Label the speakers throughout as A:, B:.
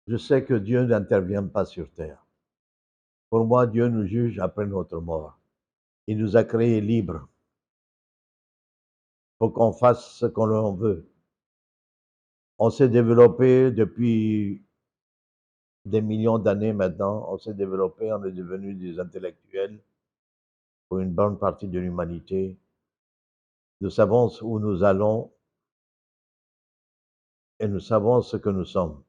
A: Je sais que Dieu n'intervient pas sur terre. Pour moi, Dieu nous juge après notre mort. Il nous a créés libres pour qu'on fasse ce qu'on veut. On s'est développé depuis des millions d'années maintenant. On s'est développé, on est devenus des intellectuels pour une bonne partie de l'humanité. Nous savons où nous allons et nous savons ce que nous sommes.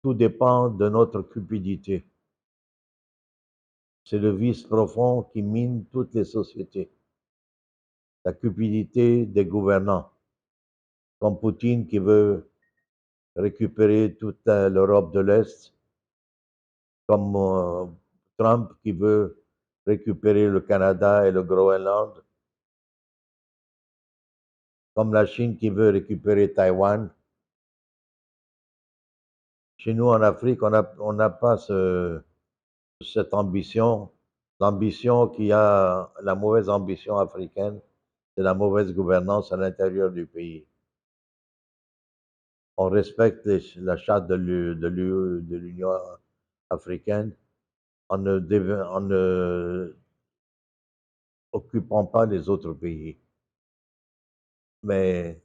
A: Tout dépend de notre cupidité. C'est le vice profond qui mine toutes les sociétés. La cupidité des gouvernants, comme Poutine qui veut récupérer toute l'Europe de l'Est, comme Trump qui veut récupérer le Canada et le Groenland, comme la Chine qui veut récupérer Taïwan. Chez nous en Afrique, on n'a pas cette ambition. L'ambition qui a, la mauvaise ambition africaine, c'est la mauvaise gouvernance à l'intérieur du pays. On respecte la charte de l'Union africaine en ne occupant pas les autres pays. Mais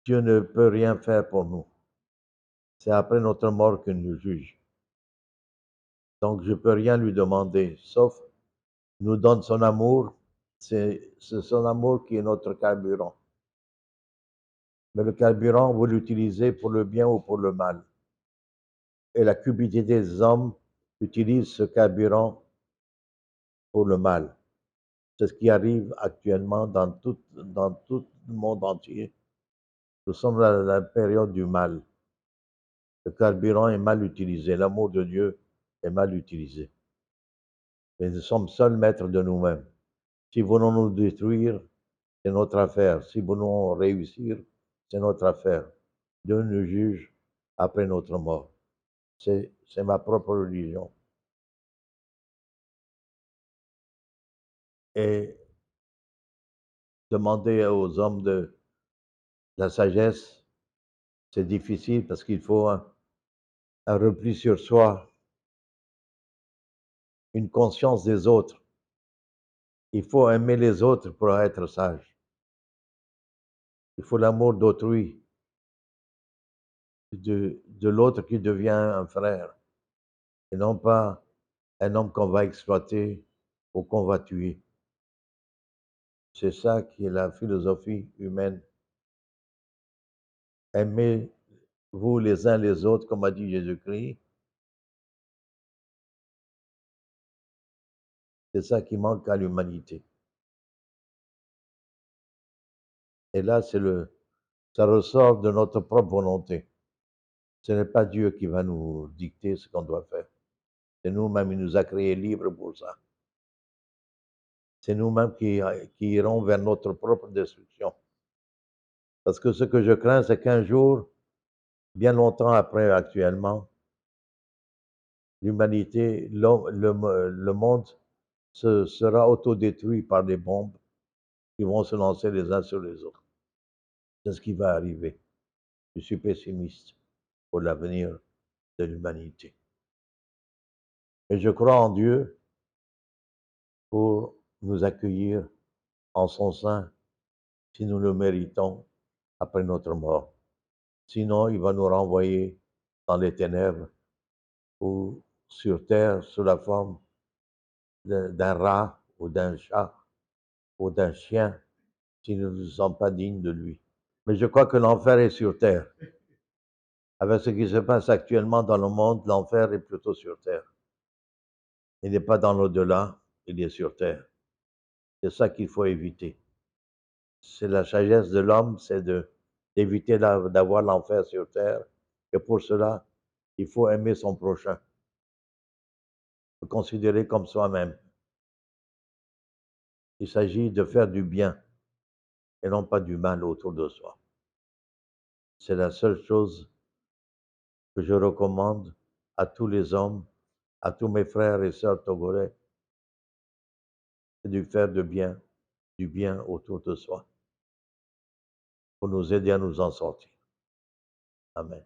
A: Dieu ne peut rien faire pour nous. C'est après notre mort qu'il nous juge. Donc je ne peux rien lui demander, sauf nous donne son amour. C'est son amour qui est notre carburant. Mais le carburant, vous l'utilisez pour le bien ou pour le mal. Et la cupidité des hommes utilise ce carburant pour le mal. C'est ce qui arrive actuellement dans tout le monde entier. Nous sommes dans la période du mal. Le carburant est mal utilisé. L'amour de Dieu est mal utilisé. Mais nous sommes seuls maîtres de nous-mêmes. Si nous voulons nous détruire, c'est notre affaire. Si nous voulons réussir, c'est notre affaire. Dieu nous juge après notre mort. C'est ma propre religion. Et demander aux hommes de la sagesse, c'est difficile parce qu'il faut un repli sur soi, une conscience des autres. Il faut aimer les autres pour être sage. Il faut l'amour d'autrui, de l'autre qui devient un frère, et non pas un homme qu'on va exploiter ou qu'on va tuer. C'est ça qui est la philosophie humaine. Aimez-vous les uns les autres, comme a dit Jésus-Christ. C'est ça qui manque à l'humanité. Et là, ça ressort de notre propre volonté. Ce n'est pas Dieu qui va nous dicter ce qu'on doit faire. C'est nous-mêmes, il nous a créés libres pour ça. C'est nous-mêmes qui irons vers notre propre destruction. Parce que ce que je crains, c'est qu'un jour, bien longtemps après actuellement, l'humanité, le monde sera autodétruit par des bombes qui vont se lancer les uns sur les autres. C'est ce qui va arriver. Je suis pessimiste pour l'avenir de l'humanité. Et je crois en Dieu pour nous accueillir en son sein si nous le méritons après notre mort. Sinon, il va nous renvoyer dans les ténèbres ou sur terre sous la forme d'un rat ou d'un chat ou d'un chien si nous ne sommes pas dignes de lui. Mais je crois que l'enfer est sur terre. Avec ce qui se passe actuellement dans le monde, l'enfer est plutôt sur terre. Il n'est pas dans l'au-delà, il est sur terre. C'est ça qu'il faut éviter. C'est la sagesse de l'homme, c'est d'éviter d'avoir l'enfer sur terre. Et pour cela, il faut aimer son prochain, le considérer comme soi-même. Il s'agit de faire du bien et non pas du mal autour de soi. C'est la seule chose que je recommande à tous les hommes, à tous mes frères et sœurs togolais, et de faire du bien autour de soi pour nous aider à nous en sortir. Amen.